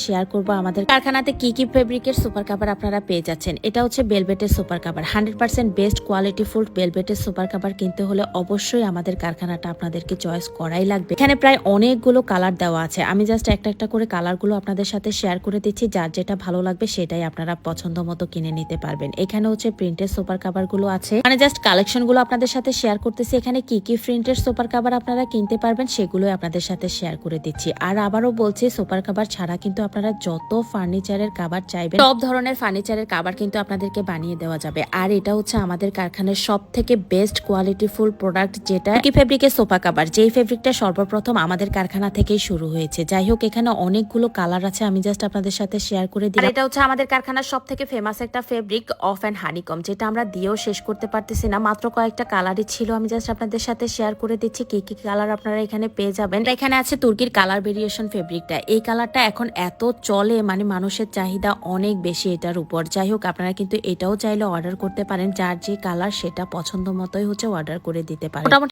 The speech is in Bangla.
শেয়ার করব আমাদের কারখানাতে কি কি ফেব্রিকের সুপার কাভার আপনারা পেয়ে যাচ্ছেন। এটা হচ্ছে বেলভেটের super cover, 100% best quality full বেলভেটের সুপার কাভার কিনতে হলে অবশ্যই আমাদের কারখানাটা আপনাদেরকে চয়েস করাই লাগবে। এখানে প্রায় অনেকগুলো কালার দেওয়া আছে, আমি জাস্ট একটা একটা করে কালারগুলো আপনাদের সাথে শেয়ার করে দিচ্ছি, যার যেটা ভালো লাগবে সেটাই আপনারা পছন্দ মতো কিনে নিতে পারবেন। এখানে হচ্ছে প্রিন্টের সুপার কাভার গুলো আছে, মানে জাস্ট কালেকশন গুলো আপনাদের সাথে শেয়ার করতেছি। এখানে কি কি প্রিন্টের সুপার কাভার আপনারা কিনতে পারবেন সেগুলো আপনাদের সাথে শেয়ার করে দিচ্ছি। আর আবারও বলছি, সুপার কাভার ছাড়া কিন্তু আপনারা যত ফার্নিচারের কাভার চাইবেন সব ধরনের ফার্নিচারের কাভার কিন্তু আপনাদেরকে বানিয়ে দেওয়া যাবে। আর এটা হচ্ছে আমাদের কারখানার সব থেকে বেস্ট কোয়ালিটি ফুল প্রোডাক্ট, যেটা কি ফেব্রিকের সোফা কাভার, যেই ফেব্রিকটা সর্বপ্রথম আমাদের কারখানা থেকেই শুরু হয়েছে। যাই হোক, এখানে অনেকগুলো কালার আছে, আমি জাস্ট আপনাদের সাথে শেয়ার করে দিই। এটা হচ্ছে আমাদের কারখানার সব থেকে ফেমাস একটা ফেব্রিক, অফ অ্যান্ড হানিকম, যেটা আমরা দিয়েও শেষ করতে পারতেছি না, মাত্র কয়েকটা কালারই ছিল। আমি জাস্ট আপনাদের সাথে শেয়ার করে দিচ্ছি কি কি কালার আপনারা এখানে পেয়ে যাবেন। এখানে আছে তুর্কির কালার ভেরিয়েশন ফেব্রিকটা, এই কালারটা এখন এত চলে, মানে মানুষের চাহিদা অনেক বেশি এটার উপর। যাই হোক, আপনারা কিন্তু এটাও চাইলে অর্ডার করতে পারেন, যার যে কালার সেটা পছন্দ মতোই হচ্ছে অর্ডার করে দিতে পারেন।